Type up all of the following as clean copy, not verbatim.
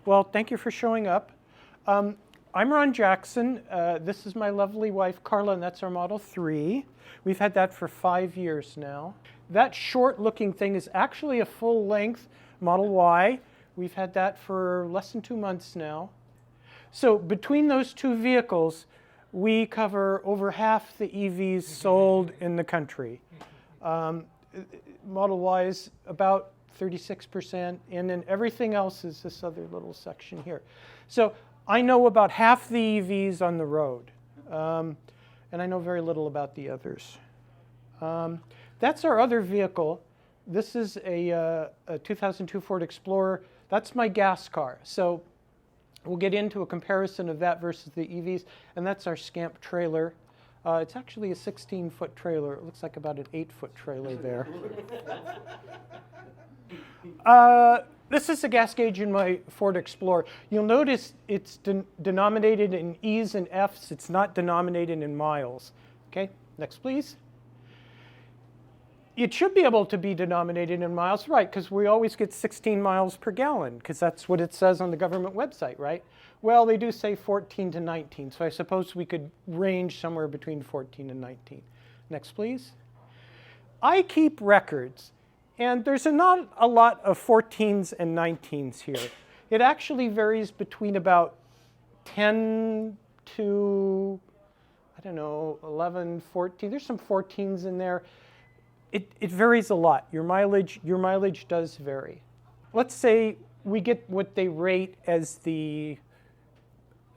Well, thank you for showing up. I'm Ron Jackson. This is my lovely wife, Carla, and that's our Model 3. We've had that for 5 years now. That short-looking thing is actually a full-length Model Y. We've had that for less than 2 months now. So between those two vehicles, we cover over half the EVs sold in the country. Model Y is about 36%, and then everything else is this other little section here. So I know about half the EVs on the road, and I know very little about the others. That's our other vehicle. This is a 2002 Ford Explorer. That's my gas car. So we'll get into a comparison of that versus the EVs, and that's our Scamp trailer. It's actually a 16-foot trailer. It looks like about an 8-foot trailer there. This is the gas gauge in my Ford Explorer. You'll notice it's denominated in E's and F's. It's not denominated in miles. Okay, next please. It should be able to be denominated in miles, right, because we always get 16 miles per gallon, because that's what it says on the government website, right? Well, they do say 14 to 19, so I suppose we could range somewhere between 14 and 19. Next, please. I keep records, and there's not a lot of 14s and 19s here. It actually varies between about 10 to, I don't know, 11, 14. There's some 14s in there. It varies a lot. Your mileage does vary. Let's say we get what they rate as the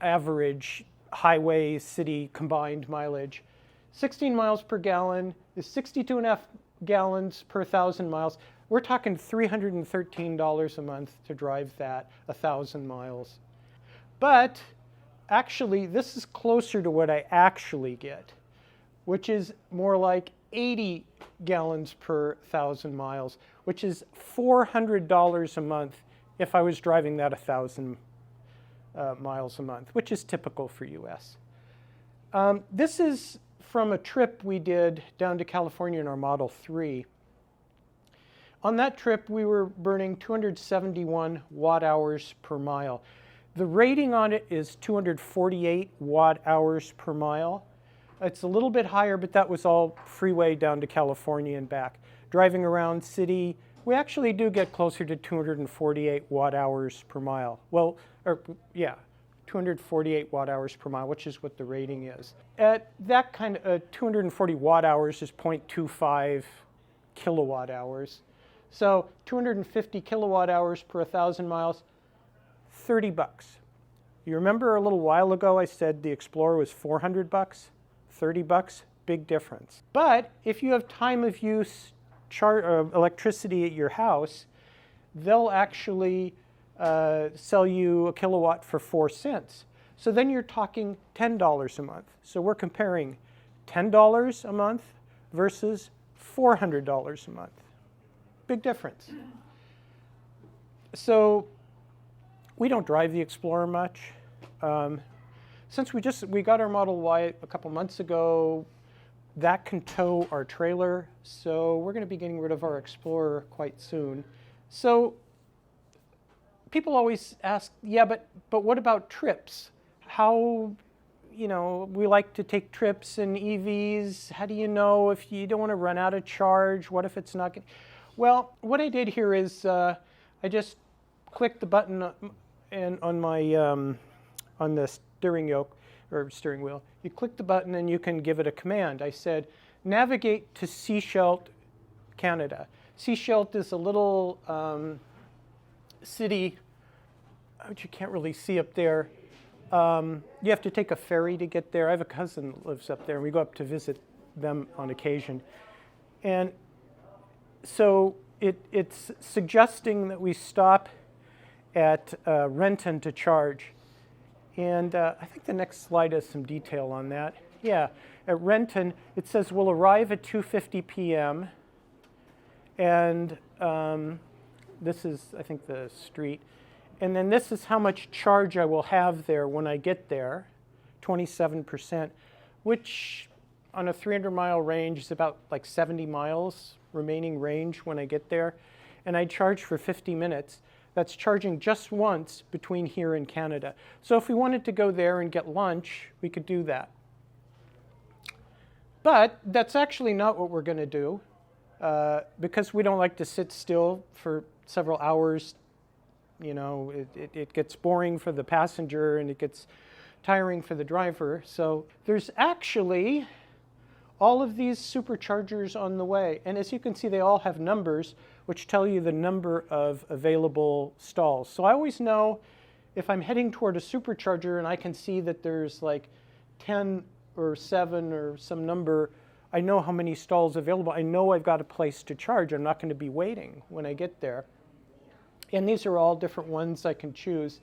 average highway city combined mileage. 16 miles per gallon is 62.5 gallons per 1,000 miles. We're talking $313 a month to drive that 1,000 miles. But actually, this is closer to what I actually get, which is more like 80 gallons per 1,000 miles, which is $400 a month if I was driving that 1,000 miles a month, which is typical for US. This is from a trip we did down to California in our Model 3. On that trip, we were burning 271 watt hours per mile. The rating on it is 248 watt hours per mile. It's a little bit higher, but that was all freeway down to California and back. Driving around city, we actually do get closer to 248 watt hours per mile. Well, 248 watt hours per mile, which is what the rating is. At that kind of 240 watt hours is 0.25 kilowatt hours. So 250 kilowatt hours per 1,000 miles, 30 bucks. You remember a little while ago I said the Explorer was 400 bucks? 30 bucks, big difference. But if you have time of use electricity at your house, they'll actually sell you a kilowatt for 4 cents. So then you're talking $10 a month. So we're comparing $10 a month versus $400 a month. Big difference. So we don't drive the Explorer much. Since we got our Model Y a couple months ago, that can tow our trailer, so we're going to be getting rid of our Explorer quite soon. So people always ask, yeah, but what about trips? How, we like to take trips in EVs. How do you know if you don't want to run out of charge? What if it's not? Well, what I did here is I just clicked the button on my on the steering wheel. You click the button and you can give it a command. I said, navigate to Seashelt, Canada. Seashelt is a little city, which you can't really see up there. You have to take a ferry to get there. I have a cousin that lives up there, and we go up to visit them on occasion. And so it's suggesting that we stop at Renton to charge. And I think the next slide has some detail on that. Yeah, at Renton, it says we'll arrive at 2:50 p.m. And this is, I think, the street. And then this is how much charge I will have there when I get there, 27%, which on a 300-mile range is about like 70 miles remaining range when I get there. And I charge for 50 minutes. that's charging just once between here and Canada. So if we wanted to go there and get lunch, we could do that. But that's actually not what we're going to do, because we don't like to sit still for several hours. You know, it gets boring for the passenger and it gets tiring for the driver. So there's actually all of these superchargers on the way. And as you can see, they all have numbers which tell you the number of available stalls. So I always know if I'm heading toward a supercharger and I can see that there's like 10 or 7 or some number, I know how many stalls available. I know I've got a place to charge. I'm not going to be waiting when I get there. And these are all different ones I can choose.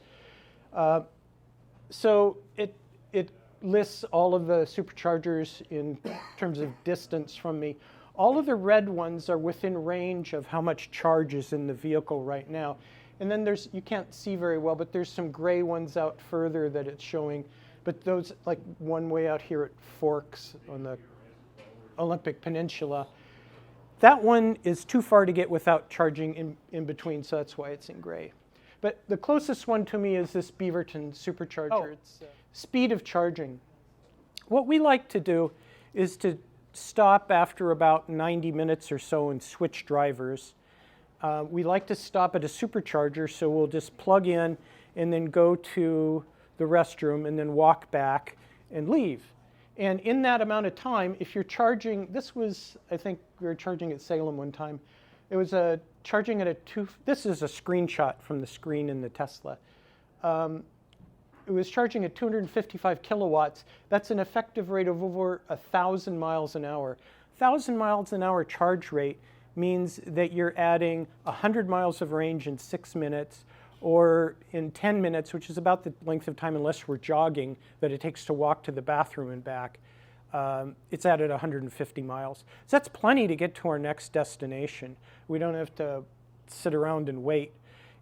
So it lists all of the superchargers in terms of distance from me. All of the red ones are within range of how much charge is in the vehicle right now. And then there's, you can't see very well, but there's some gray ones out further that it's showing. But those, like one way out here at Forks on the Olympic Peninsula, that one is too far to get without charging in between, so that's why it's in gray. But the closest one to me is this Beaverton Supercharger. Oh. It's speed of charging. What we like to do is to stop after about 90 minutes or so and switch drivers. We like to stop at a supercharger, so we'll just plug in and then go to the restroom and then walk back and leave. And in that amount of time, if you're charging, this was, I think we were charging at Salem one time. It was charging at this is a screenshot from the screen in the Tesla. It was charging at 255 kilowatts. That's an effective rate of over 1,000 miles an hour. 1,000 miles an hour charge rate means that you're adding 100 miles of range in 6 minutes, or in 10 minutes, which is about the length of time, unless we're jogging, that it takes to walk to the bathroom and back. It's added 150 miles. So that's plenty to get to our next destination. We don't have to sit around and wait.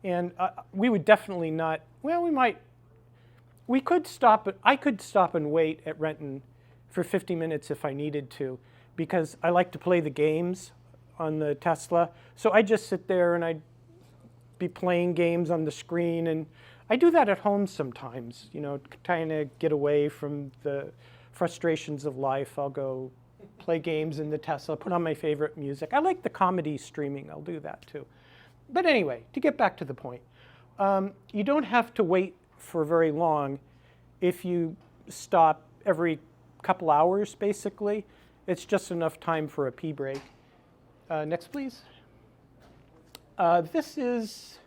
And we would definitely not, well, we could stop, I could stop and wait at Renton for 50 minutes if I needed to, because I like to play the games on the Tesla. So I just sit there and I'd be playing games on the screen, and I do that at home sometimes, you know, trying to get away from the frustrations of life. I'll go play games in the Tesla, put on my favorite music. I like the comedy streaming, I'll do that too. But anyway, to get back to the point, you don't have to wait for very long if you stop every couple hours, basically. It's just enough time for a pee break. Next, please. This is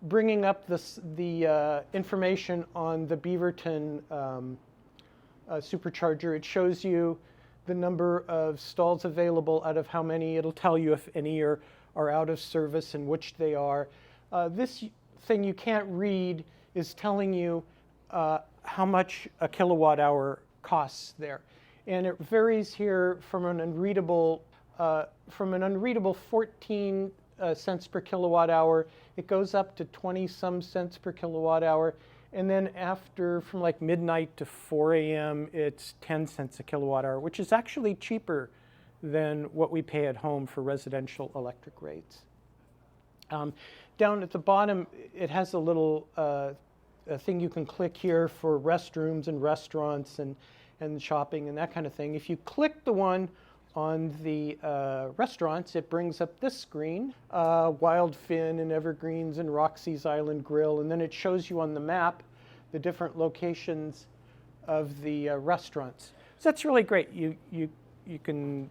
bringing up the information on the Beaverton supercharger. It shows you the number of stalls available out of how many. It'll tell you if any are out of service and which they are. This thing you can't read is telling you how much a kilowatt hour costs there. And it varies here from an unreadable 14 cents per kilowatt hour. It goes up to 20 some cents per kilowatt hour. And then from like midnight to 4 a.m., it's 10 cents a kilowatt hour, which is actually cheaper than what we pay at home for residential electric rates. Down at the bottom, it has a little a thing you can click here for restrooms and restaurants and shopping and that kind of thing. If you click the one on the restaurants, it brings up this screen, Wild Fin and Evergreens and Roxy's Island Grill, and then it shows you on the map the different locations of the restaurants. So that's really great. You can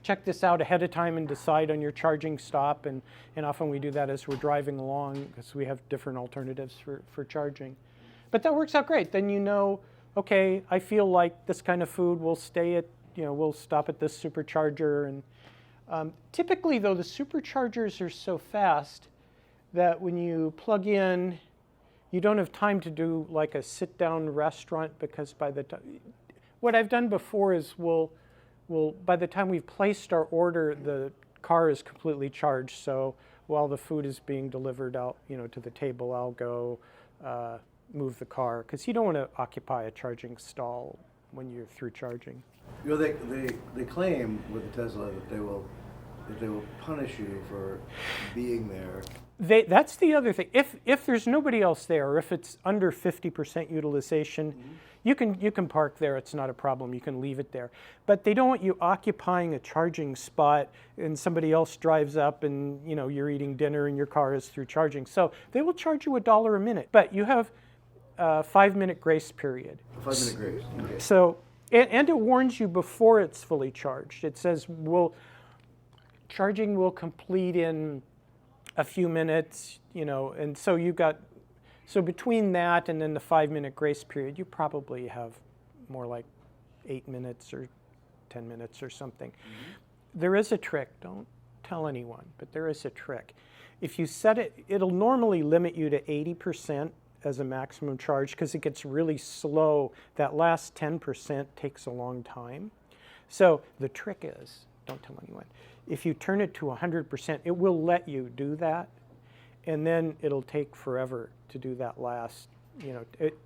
check this out ahead of time and decide on your charging stop, and often we do that as we're driving along because we have different alternatives for charging. But that works out great. Then you know, okay, I feel like this kind of food, we'll stop at this supercharger. And typically, though, the superchargers are so fast that when you plug in, you don't have time to do like a sit-down restaurant, because by the time, what I've done before is by the time we've placed our order, the car is completely charged. So while the food is being delivered out, to the table, I'll go move the car, because you don't want to occupy a charging stall when you're through charging. They claim with the Tesla that they will that they will punish you for being there. That's the other thing. If there's nobody else there, or if it's under 50% utilization, you can park there. It's not a problem. You can leave it there. But they don't want you occupying a charging spot and somebody else drives up and you're eating dinner and your car is through charging. So they will charge you $1 a minute. But you have a 5-minute grace period. 5-minute grace. Okay. So and it warns you before it's fully charged. It says charging will complete in a few minutes, and so between that and then the 5-minute grace period, you probably have more like 8 minutes or 10 minutes or something. There is a trick. Don't tell anyone, but there is a trick. If you set it, it'll normally limit you to 80% as a maximum charge because it gets really slow. That last 10% takes a long time. So the trick is, don't tell anyone, if you turn it to 100%, it will let you do that, and then it'll take forever to do that last,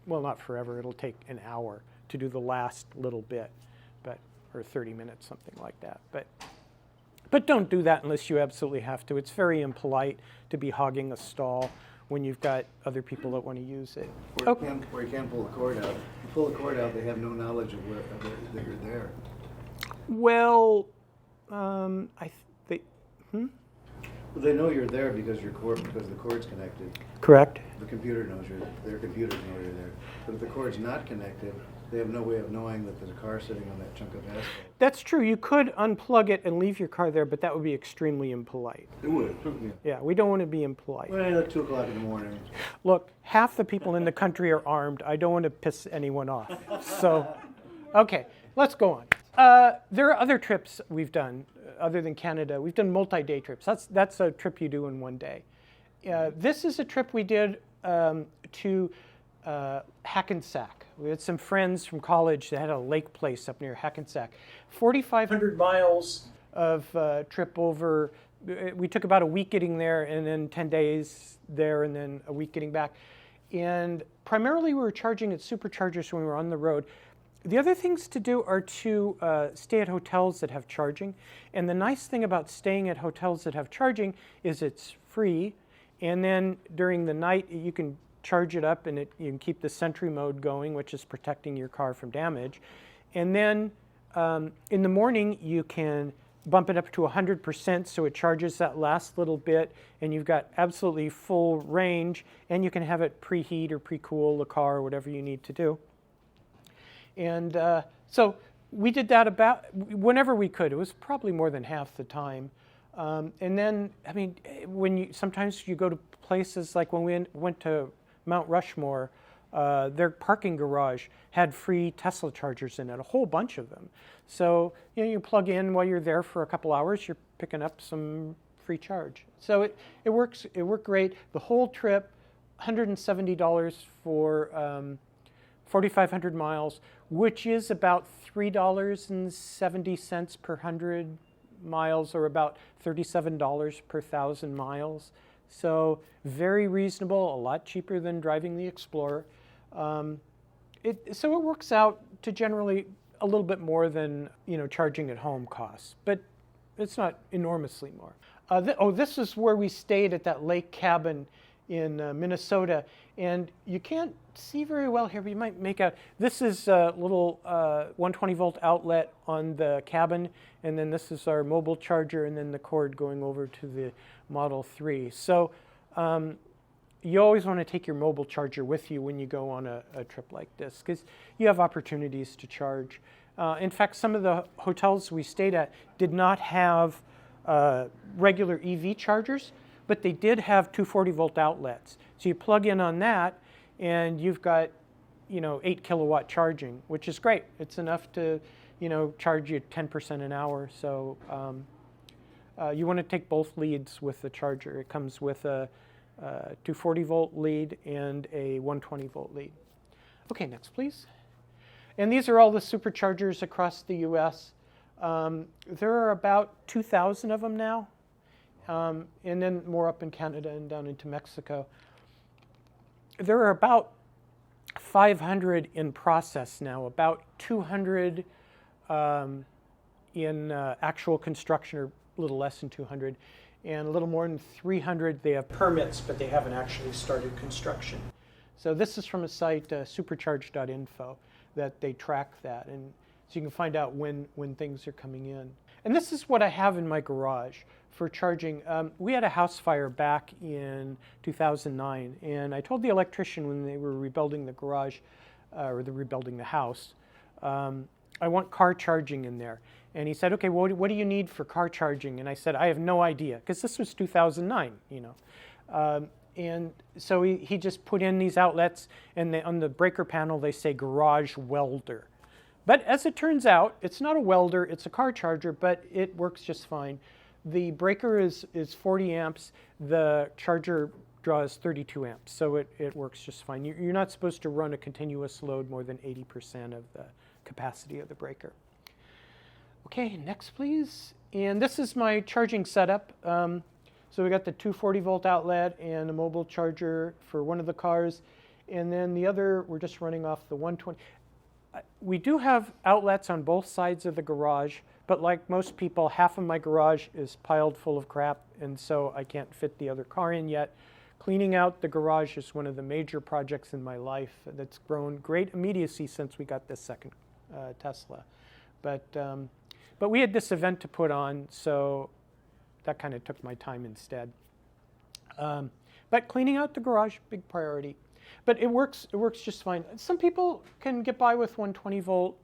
well, not forever, it'll take an hour to do the last little bit, or 30 minutes, something like that. But don't do that unless you absolutely have to. It's very impolite to be hogging a stall when you've got other people that want to use it. Or you can't pull the cord out. You pull the cord out, they have no knowledge of that you're there. Well, Well, they know you're there because the cord's connected. Correct. The computer knows their computers know you're there. But if the cord's not connected, they have no way of knowing that there's a car sitting on that chunk of asphalt. That's true. You could unplug it and leave your car there, but that would be extremely impolite. It would. Yeah, we don't want to be impolite. Well, at 2 o'clock in the morning. Look, half the people in the country are armed. I don't want to piss anyone off. So, okay, let's go on. There are other trips we've done other than Canada. We've done multi-day trips. That's a trip you do in one day. This is a trip we did to Hackensack. We had some friends from college that had a lake place up near Hackensack. 4,500 miles of trip over. We took about a week getting there and then 10 days there and then a week getting back. And primarily we were charging at superchargers when we were on the road. The other things to do are to stay at hotels that have charging. And the nice thing about staying at hotels that have charging is it's free. And then during the night, you can charge it up and you can keep the sentry mode going, which is protecting your car from damage. And then in the morning, you can bump it up to 100% so it charges that last little bit and you've got absolutely full range and you can have it preheat or pre-cool the car or whatever you need to do. And so we did that about whenever we could. It was probably more than half the time. And then, I mean, sometimes you go to places like when we went to Mount Rushmore, their parking garage had free Tesla chargers in it, a whole bunch of them. So you plug in while you're there for a couple hours, you're picking up some free charge. So it worked great. The whole trip, $170 for 4,500 miles, which is about $3.70 per 100 miles, or about $37 per 1,000 miles. So very reasonable, a lot cheaper than driving the Explorer. So it works out to generally a little bit more than charging at home costs, but it's not enormously more. This is where we stayed at that lake cabin in Minnesota, and you can't see very well here, but you might make out, this is a little 120 volt outlet on the cabin, and then this is our mobile charger, and then the cord going over to the Model 3. So you always want to take your mobile charger with you when you go on a trip like this, because you have opportunities to charge. In fact, some of the hotels we stayed at did not have regular EV chargers, but they did have 240 volt outlets. So you plug in on that and you've got 8 kilowatt charging, which is great. It's enough to charge you 10% an hour. So you want to take both leads with the charger. It comes with a 240 volt lead and a 120 volt lead. Okay, next please. And these are all the superchargers across the US. There are about 2,000 of them now. And then more up in Canada and down into Mexico. There are about 500 in process now, about 200 in actual construction or little less than 200. And a little more than 300, they have permits, but they haven't actually started construction. So this is from a site, supercharge.info, that they track that. And so you can find out when things are coming in. And this is what I have in my garage for charging. We had a house fire back in 2009, and I told the electrician when they were rebuilding the garage, or they're rebuilding the house, I want car charging in there. And he said, okay, well, what do you need for car charging? And I said, I have no idea, because this was 2009, you know. And so he just put in these outlets, and on the breaker panel, they say garage welder. But as it turns out, it's not a welder, it's a car charger, but it works just fine. The breaker is 40 amps, the charger draws 32 amps, so it works just fine. You're not supposed to run a continuous load more than 80% of the capacity of the breaker. Okay, next please. And this is my charging setup. So we got the 240 volt outlet and a mobile charger for one of the cars. And then the other, we're just running off the 120. We do have outlets on both sides of the garage, but like most people, half of my garage is piled full of crap, and so I can't fit the other car in yet. Cleaning out the garage is one of the major projects in my life that's grown great immediacy since we got this second Tesla. But we had this event to put on, so that kind of took my time instead. But cleaning out the garage, big priority. But it works just fine. Some people can get by with 120 volt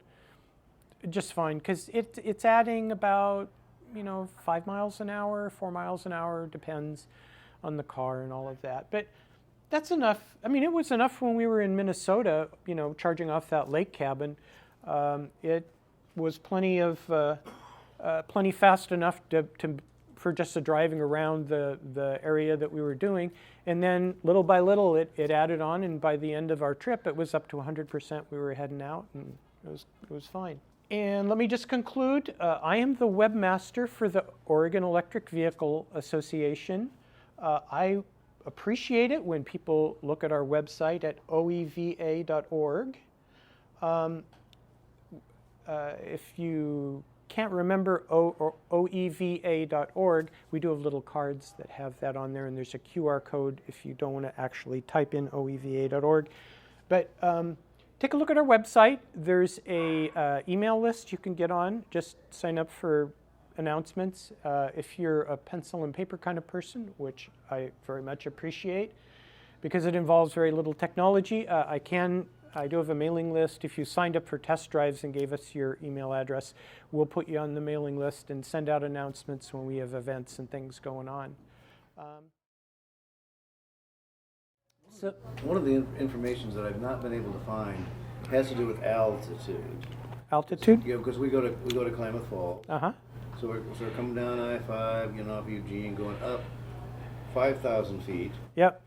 just fine, because it's adding about, 5 miles an hour, 4 miles an hour, depends on the car and all of that. But that's enough. I mean, it was enough when we were in Minnesota, charging off that lake cabin. It was plenty fast enough for just the driving around the area that we were doing. And then little by little, it added on, and by the end of our trip, it was up to 100%. We were heading out, and it was fine. And let me just conclude. I am the webmaster for the Oregon Electric Vehicle Association. I appreciate it when people look at our website at oeva.org. If you can't remember oeva.org, we do have little cards that have that on there, and there's a QR code if you don't want to actually type in oeva.org. But take a look at our website. There's a email list you can get on. Just sign up for announcements. If you're a pencil and paper kind of person, which I very much appreciate, because it involves very little technology, I do have a mailing list. If you signed up for test drives and gave us your email address, we'll put you on the mailing list and send out announcements when we have events and things going on. So one of the informations that I've not been able to find has to do with altitude. Altitude? Yeah, because we go to Klamath Falls. Uh-huh. So we're coming down I-5, off Eugene, going up 5,000 feet. Yep.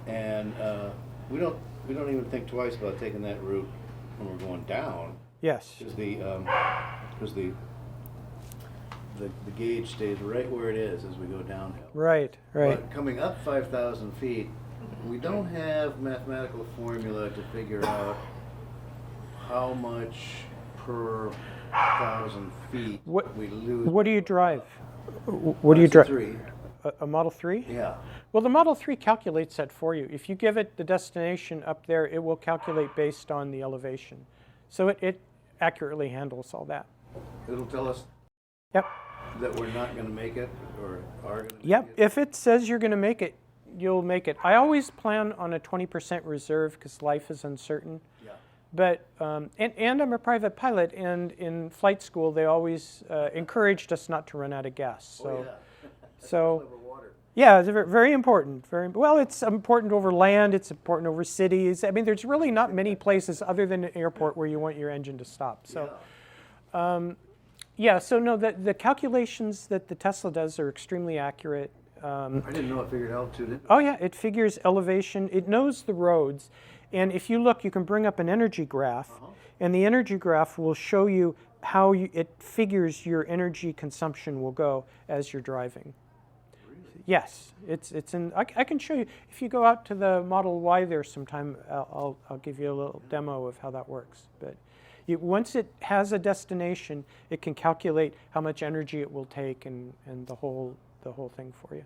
And we don't even think twice about taking that route when we're going down. Yes. Because the gauge stays right where it is as we go downhill. Right. But coming up 5,000 feet, we don't have mathematical formula to figure out how much per 1,000 feet we lose. What do you drive? What do you drive? 3. A Model 3? Yeah. Well, the Model 3 calculates that for you. If you give it the destination up there, it will calculate based on the elevation. So it accurately handles all that. It'll tell us Yep. that we're not going to make it or are going to make Yep. it. If it says you're going to make it, you'll make it. I always plan on a 20% reserve because life is uncertain. Yeah. But and I'm a private pilot, and in flight school they always encouraged us not to run out of gas. So, Over water. yeah, it's very important. Well, it's important over land. It's important over cities. I mean, there's really not many places other than an airport where you want your engine to stop. So, so no, the calculations that the Tesla does are extremely accurate. I didn't know it figured altitude. Oh yeah, it figures elevation. It knows the roads. And if you look, you can bring up an energy graph, and the energy graph will show you how it figures your energy consumption will go as you're driving. Really? Yes, it's in. I can show you. If you go out to the Model Y there sometime, I'll give you a little demo of how that works. But Once it has a destination, it can calculate how much energy it will take and the whole thing for you.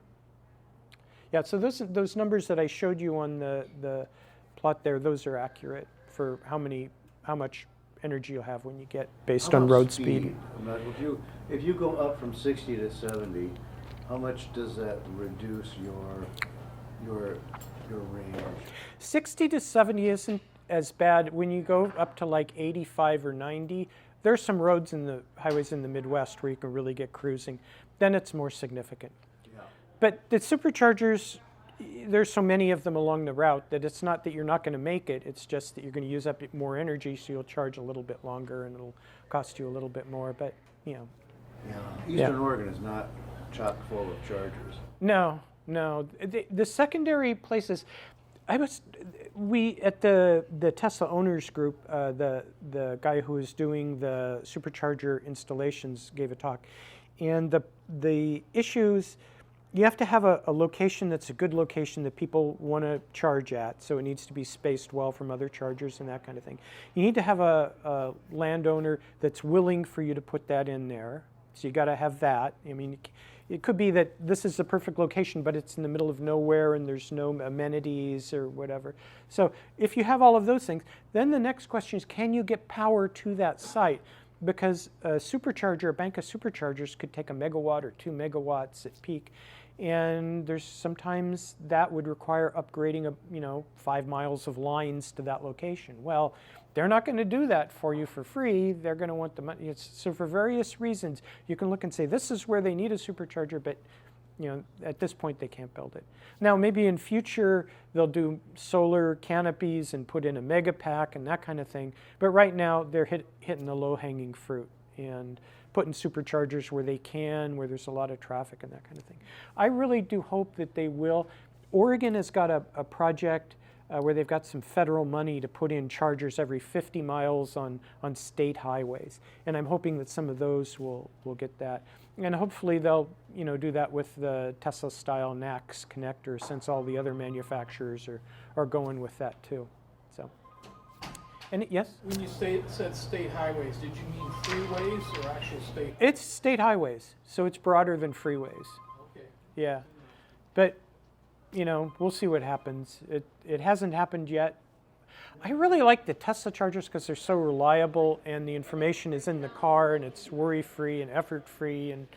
Yeah, so those numbers that I showed you on the plot there, those are accurate for how much energy you'll have when you get based How on about road speed. Now, if you go up from 60 to 70, how much does that reduce your range? 60 to 70 isn't as bad. When you go up to like 85 or 90, there's some roads in the highways in the Midwest where you can really get cruising. Then it's more significant. Yeah. But the superchargers, there's so many of them along the route that it's not that you're not going to make it. It's just that you're going to use up more energy, so you'll charge a little bit longer and it'll cost you a little bit more. But, you know. Yeah. Eastern Oregon is not chock full of chargers. No. The secondary places, we at the Tesla owners group, the guy who was doing the supercharger installations gave a talk, and the issues. You have to have a location that's a good location that people want to charge at, so it needs to be spaced well from other chargers and that kind of thing. You need to have a landowner that's willing for you to put that in there, so you got to have that. I mean, it could be that this is the perfect location, but it's in the middle of nowhere and there's no amenities or whatever. So if you have all of those things, then the next question is, can you get power to that site? Because a supercharger, a bank of superchargers could take 1 megawatt or 2 megawatts at peak. And there's sometimes that would require upgrading 5 miles of lines to that location. Well, they're not going to do that for you for free. They're going to want the money. So for various reasons, you can look and say, this is where they need a supercharger, but at this point they can't build it. Now maybe in future they'll do solar canopies and put in a mega pack and that kind of thing. But right now they're hitting the low-hanging fruit and putting superchargers where they can, where there's a lot of traffic and that kind of thing. I really do hope that they will. Oregon has got a project where they've got some federal money to put in chargers every 50 miles on state highways. And I'm hoping that some of those will get that. And hopefully they'll do that with the Tesla-style NACS connector, since all the other manufacturers are going with that too. So. And yes? When you said state highways, did you mean freeways or actual state? It's state highways, so it's broader than freeways. Okay. Yeah, but we'll see what happens. It hasn't happened yet. I really like the Tesla chargers because they're so reliable and the information is in the car and it's worry-free and effort-free and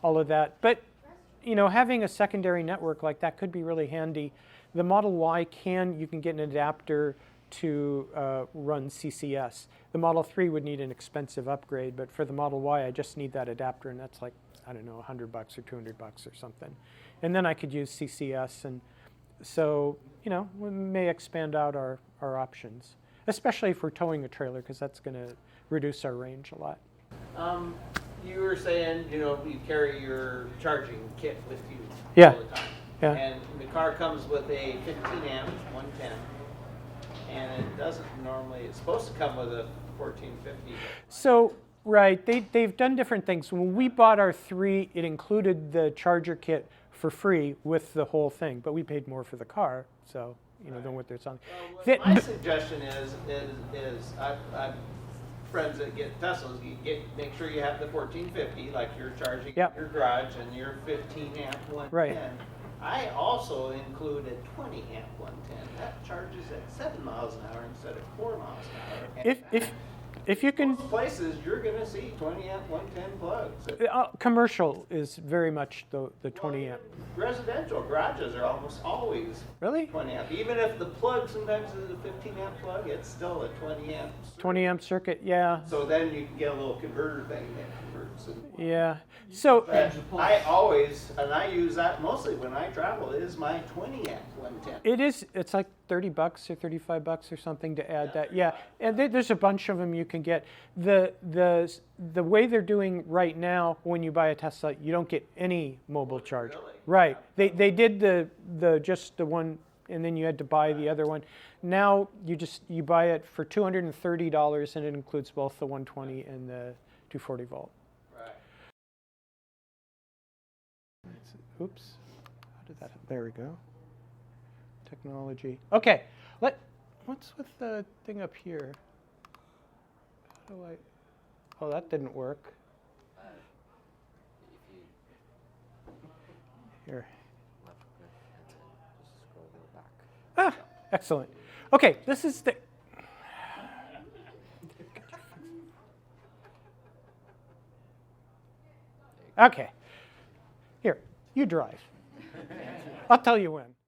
all of that. But having a secondary network like that could be really handy. The Model Y you can get an adapter to run CCS. The Model 3 would need an expensive upgrade, but for the Model Y, I just need that adapter, and that's like, I don't know, $100 or $200 or something. And then I could use CCS, and so, we may expand out our options, especially if we're towing a trailer, because that's going to reduce our range a lot. You were saying, you carry your charging kit with you Yeah. all the time. Yeah. And the car comes with a 15 amp 110. And it doesn't normally, it's supposed to come with a 1450. So, right, they've done different things. When we bought our 3, it included the charger kit for free with the whole thing, but we paid more for the car, so, than what they're selling. Well, my suggestion is I've friends that get Teslas, make sure you have the 1450, like you're charging Yep. your garage, and your 15 amp 110. Right. I also include a 20 amp 110. That charges at 7 miles an hour instead of 4 miles an hour. If you can, Most places you're going to see 20 amp 110 plugs. commercial is very much the 20 amp. Residential garages are almost always Really? 20 amp. Even if the plug sometimes is a 15 amp plug, it's still a 20 amp. 20 amp circuit, yeah. So then you can get a little converter thing that converts it. Yeah. So, But I always, and I use that mostly when I travel, is my 20 amp 110. it's like $30 or $35 or something to add that. Yeah, and there's a bunch of them you can get. The way they're doing right now, when you buy a Tesla, you don't get any mobile charge. Really? Right. They did just the one, and then you had to buy the other one. Now you buy it for $230, and it includes both the 120 and the 240 volt. Right. Oops. How did that happen? There we go. Technology. Okay. What's with the thing up here? How do I? Oh, that didn't work. If you Here. left click and then just scroll to the back. Ah, excellent. Okay, this is the. Okay. Here, you drive. I'll tell you when.